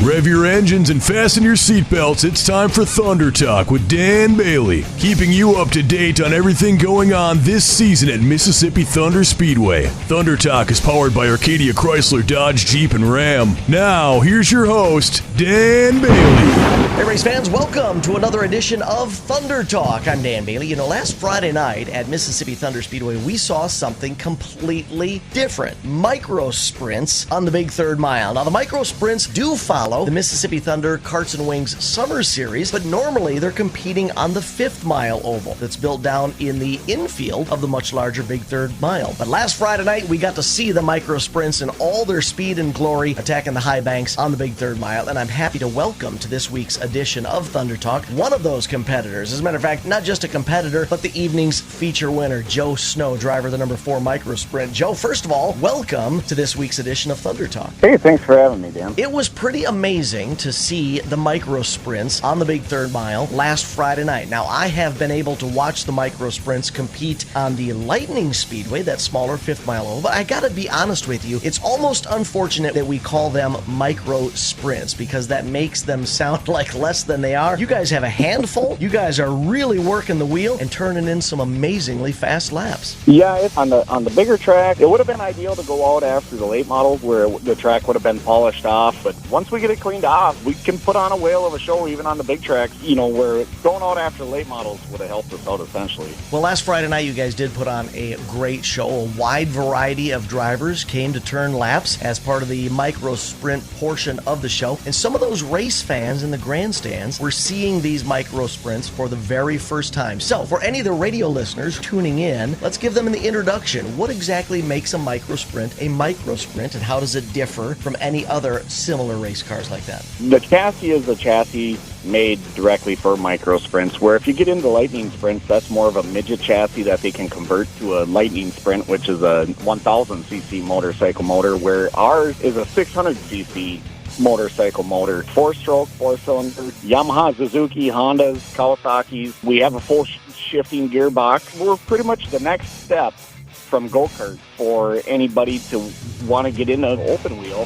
Rev your engines and fasten your seatbelts. It's time for Thunder Talk with Dan Bailey, keeping you up to date on everything going on this season at Mississippi Thunder Speedway. Thunder Talk is powered by Arcadia Chrysler, Dodge, Jeep, and Ram. Now, here's your host, Dan Bailey. Hey, race fans, welcome to another edition of Thunder Talk. I'm Dan Bailey. You know, last Friday night at Mississippi Thunder Speedway, we saw something completely different. Micro sprints on the Big Third Mile. Now, the micro sprints do follow the Mississippi Thunder Karts and Wings Summer Series, but normally they're competing on the 5th Mile Oval that's built down in the infield of the much larger Big Third Mile. But last Friday night, we got to see the micro sprints in all their speed and glory attacking the high banks on the Big Third Mile, and I'm happy to welcome to this week's edition of Thunder Talk one of those competitors. As a matter of fact, not just a competitor, but the evening's feature winner, Joe Snow, driver of the number 4 micro sprint. Joe, first of all, welcome to this week's edition of Thunder Talk. Hey, thanks for having me, Dan. It was pretty amazing to see the micro sprints on the Big Third Mile last Friday night. Now, I have been able to watch the micro sprints compete on the Lightning Speedway, that smaller 5th Mile Oval, but I gotta be honest with you, it's almost unfortunate that we call them micro sprints because that makes them sound like less than they are. You guys have a handful. You guys are really working the wheel and turning in some amazingly fast laps. Yeah, it's on the bigger track, it would have been ideal to go out after the late models where the track would have been polished off, but once we get it cleaned off, we can put on a whale of a show even on the big tracks, you know, where going out after the late models would have helped us out essentially. Well, last Friday night you guys did put on a great show. A wide variety of drivers came to turn laps as part of the micro sprint portion of the show, and some of those race fans in the grandstands were seeing these micro sprints for the very first time. So, for any of the radio listeners tuning in, let's give them an introduction. What exactly makes a micro sprint, and how does it differ from any other similar race cars like that? The chassis is a chassis made directly for micro sprints, where if you get into lightning sprints, that's more of a midget chassis that they can convert to a lightning sprint, which is a 1000cc motorcycle motor, where ours is a 600cc motorcycle motor, 4-stroke, 4-cylinder, Yamaha, Suzuki, Hondas, Kawasaki's. We have a full shifting gearbox. We're pretty much the next step from go-kart for anybody to want to get into an open wheel.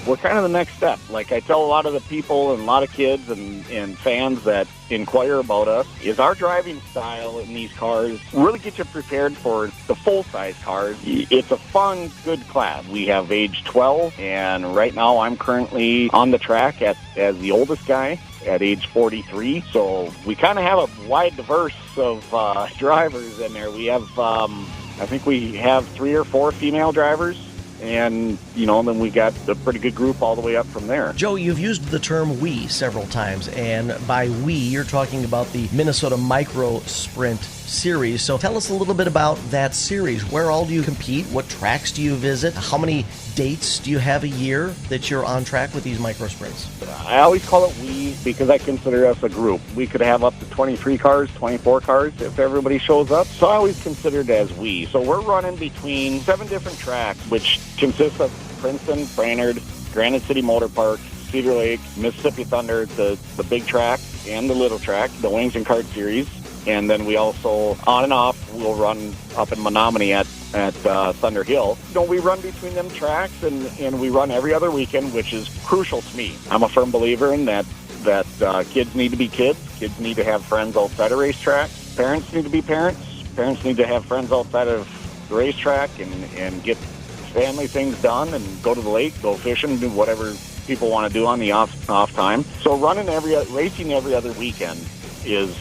We're kind of the next step. Like I tell a lot of the people and a lot of kids and fans that inquire about us, is our driving style in these cars really get you prepared for the full-size cars. It's a fun, good class. We have age 12, and right now I'm currently on the track as the oldest guy at age 43. So we kind of have a wide diverse of drivers in there. We have, I think we have 3 or 4 female drivers. And, you know, then we got a pretty good group all the way up from there. Joe, you've used the term we several times, and by we, you're talking about the Minnesota Micro Sprint Series. So tell us a little bit about that series. Where all do you compete? What tracks do you visit? How many dates do you have a year that you're on track with these micro sprints? I always call it we because I consider us a group. We could have up to 23 cars, 24 cars if everybody shows up. So I always consider it as we. So we're running between 7 different tracks, which consists of Princeton, Brainerd, Granite City Motor Park, Cedar Lake, Mississippi Thunder, the big track and the little track, the Wings and Kart Series. And then we also, on and off, we'll run up in Menominee at Thunder Hill. You know, we run between them tracks, and we run every other weekend, which is crucial to me. I'm a firm believer in that kids need to be kids. Kids need to have friends outside of racetracks. Parents need to be parents. Parents need to have friends outside of the racetrack and get family things done and go to the lake, go fishing, do whatever people want to do on the off time. So racing every other weekend is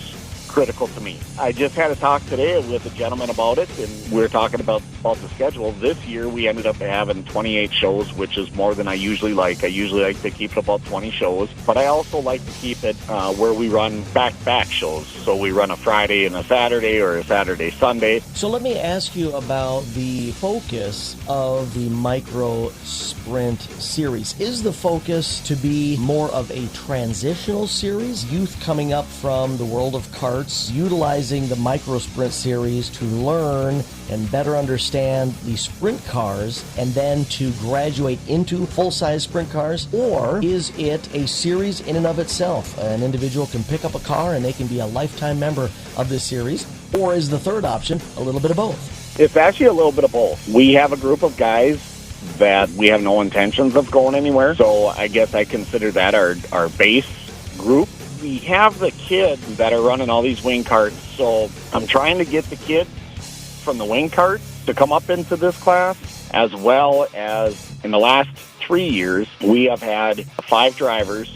critical to me. I just had a talk today with a gentleman about it, and we were talking about the schedule. This year we ended up having 28 shows, which is more than I usually like. I usually like to keep it about 20 shows, but I also like to keep it where we run back-to-back shows. So we run a Friday and a Saturday, or a Saturday, Sunday. So let me ask you about the focus of the micro sprint series. Is the focus to be more of a transitional series? Youth coming up from the world of karts, utilizing the micro sprint series to learn and better understand the sprint cars and then to graduate into full-size sprint cars? Or is it a series in and of itself? An individual can pick up a car and they can be a lifetime member of this series? Or is the third option a little bit of both? It's actually a little bit of both. We have a group of guys that we have no intentions of going anywhere. So I guess I consider that our base group. We have the kids that are running all these wing carts, so I'm trying to get the kids from the wing cart to come up into this class, as well as in the last 3 years, we have had 5 drivers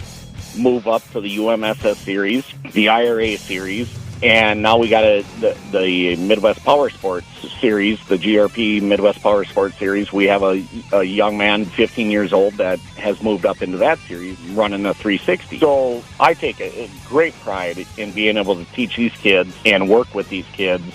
move up to the UMSS series, the IRA series, and now we got the Midwest Power Sports series, the GRP Midwest Power Sports series. We have a young man, 15 years old, that has moved up into that series, running a 360. So I take a great pride in being able to teach these kids and work with these kids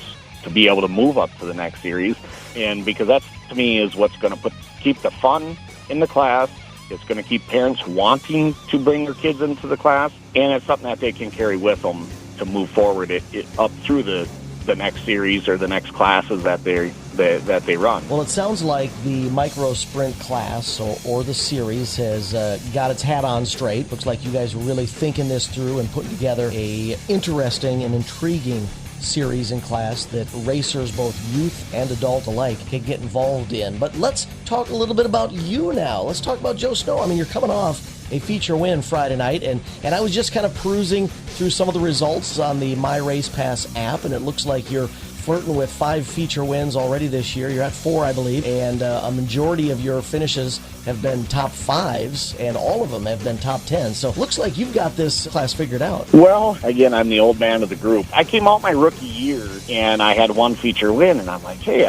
to be able to move up to the next series. And because that, to me, is what's going to keep the fun in the class. It's going to keep parents wanting to bring their kids into the class, and it's something that they can carry with them to move forward up through the next series or the next classes that they run. Well, it sounds like the micro sprint class or the series has got its hat on straight. Looks like you guys are really thinking this through and putting together a interesting and intriguing series and class that racers, both youth and adult alike, can get involved in. But let's talk a little bit about you now. Let's talk about Joe Snow. I mean, you're coming off a feature win Friday night, and I was just kind of perusing through some of the results on the My Race Pass app, and it looks like you're flirting with 5 feature wins already this year. You're at 4, I believe, and a majority of your finishes have been top 5s, and all of them have been top 10. So it looks like you've got this class figured out. Well, again, I'm the old man of the group. I came out my rookie year, and I had 1 feature win, and I'm like, hey,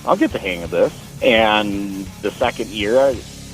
I'll get the hang of this. And the second year,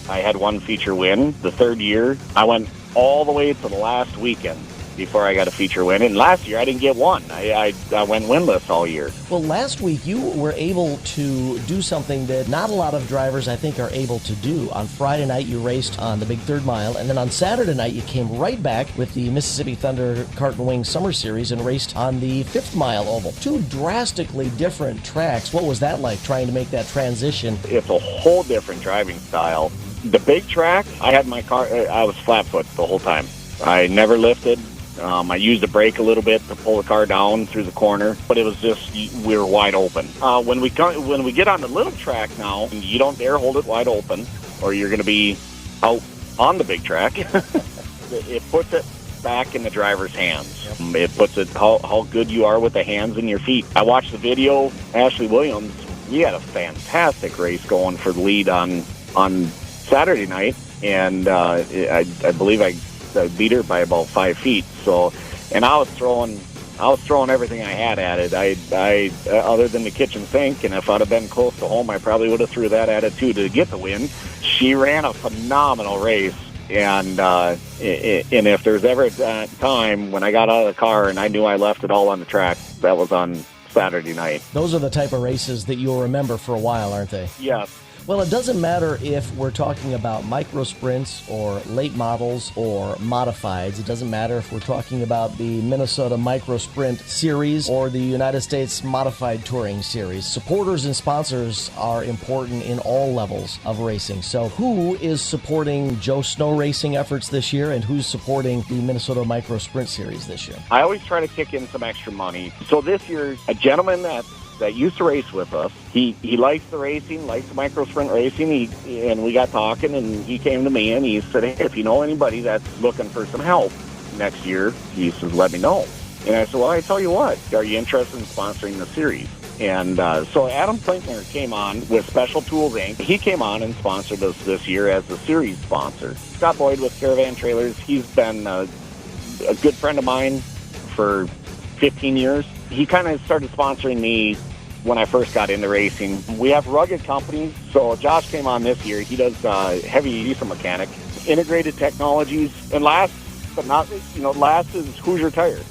I had 1 feature win. The third year, I went all the way to the last weekend before I got a feature win. And last year, I didn't get one. I went winless all year. Well, last week, you were able to do something that not a lot of drivers, I think, are able to do. On Friday night, you raced on the Big Third Mile, and then on Saturday night, you came right back with the Mississippi Thunder Kart and Wing Summer Series and raced on the 5th Mile Oval. 2 drastically different tracks. What was that like, trying to make that transition? It's a whole different driving style. The big track, I had my car, I was flat foot the whole time. I never lifted. I used the brake a little bit to pull the car down through the corner, but it was just, we were wide open. When we get on the little track now, you don't dare hold it wide open, or you're going to be out on the big track. It puts it back in the driver's hands. Yep. It puts it how good you are with the hands and your feet. I watched the video. Ashley Williams, we had a fantastic race going for the lead on Saturday night, and I believe I beat her by about 5 feet. So, and I was throwing everything I had at it. I other than the kitchen sink, and if I'd have been close to home, I probably would have threw that at it too to get the win. She ran a phenomenal race, and if there's ever a time when I got out of the car and I knew I left it all on the track, that was on Saturday night. Those are the type of races that you'll remember for a while, aren't they? Yeah. Well, it doesn't matter if we're talking about micro sprints or late models or modifieds. It doesn't matter if we're talking about the Minnesota Micro Sprint Series or the United States Modified Touring Series. Supporters and sponsors are important in all levels of racing. So who is supporting Joe Snow racing efforts this year, and who's supporting the Minnesota Micro Sprint Series this year? I always try to kick in some extra money. So this year, a gentleman that used to race with us. He likes the racing, likes the micro sprint racing. And we got talking, and he came to me and he said, hey, if you know anybody that's looking for some help next year, he says, let me know. And I said, well, I tell you what, are you interested in sponsoring the series? And so Adam Klinkner came on with Special Tools Inc. He came on and sponsored us this year as the series sponsor. Scott Boyd with Caravan Trailers, he's been a good friend of mine for 15 years. He kind of started sponsoring me when I first got into racing. We have rugged companies, so Josh came on this year. He does heavy diesel mechanic, integrated technologies, and last is Hoosier Tire.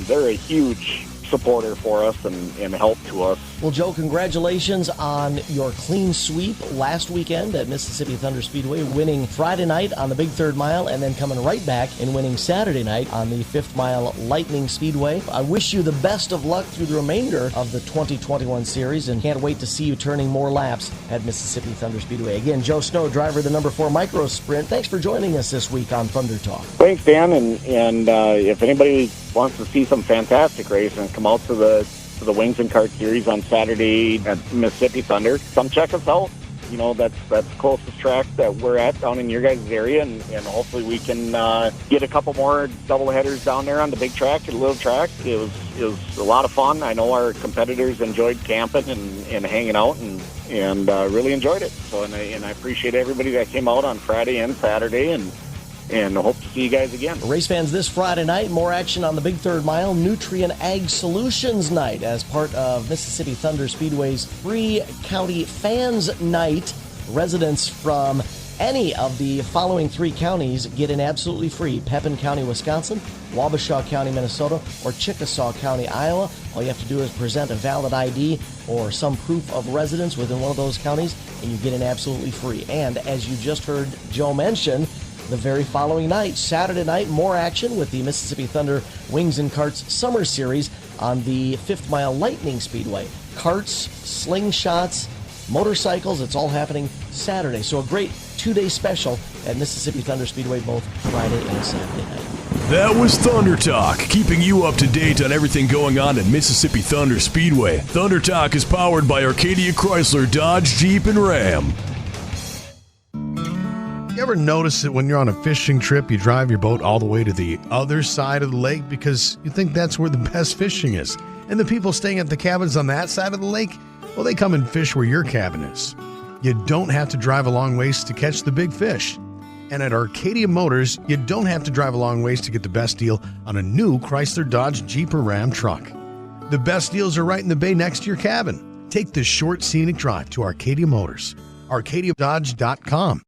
They're a huge supporter for us and help to us. Well, Joe, congratulations on your clean sweep last weekend at Mississippi Thunder Speedway, winning Friday night on the Big Third Mile and then coming right back and winning Saturday night on the 5th Mile Lightning Speedway. I wish you the best of luck through the remainder of the 2021 series and can't wait to see you turning more laps at Mississippi Thunder Speedway. Again, Joe Snow, driver of the number 4 Micro Sprint. Thanks for joining us this week on Thunder Talk. Thanks, Dan, and if anybody wants to see some fantastic racing, come out to the Wings and Kart Series on Saturday at Mississippi Thunder. Come check us out. that's the closest track that we're at down in your guys' area, and hopefully we can get a couple more doubleheaders down there on the big track and little track. It was a lot of fun. I know our competitors enjoyed camping and hanging out and really enjoyed it. So and I appreciate everybody that came out on Friday and Saturday, and hope to see you guys again. Race fans, this Friday night, more action on the Big Third Mile Nutrien Ag Solutions Night as part of Mississippi Thunder Speedway's Free County Fans Night. Residents from any of the following 3 counties get in absolutely free: Pepin County, Wisconsin, Wabasha County, Minnesota, or Chickasaw County, Iowa. All you have to do is present a valid ID or some proof of residence within one of those counties, and you get in absolutely free. And as you just heard Joe mention, the very following night, Saturday night, more action with the Mississippi Thunder Wings and Carts Summer Series on the 5th Mile Lightning Speedway. Carts, slingshots, motorcycles, it's all happening Saturday. So a great 2-day special at Mississippi Thunder Speedway, both Friday and Saturday night. That was Thunder Talk, keeping you up to date on everything going on at Mississippi Thunder Speedway. Thunder Talk is powered by Arcadia Chrysler, Dodge, Jeep, and Ram. You ever notice that when you're on a fishing trip, you drive your boat all the way to the other side of the lake because you think that's where the best fishing is? And the people staying at the cabins on that side of the lake, well, they come and fish where your cabin is. You don't have to drive a long ways to catch the big fish. And at Arcadia Motors, you don't have to drive a long ways to get the best deal on a new Chrysler, Dodge, Jeep, or Ram truck. The best deals are right in the bay next to your cabin. Take the short, scenic drive to Arcadia Motors. ArcadiaDodge.com.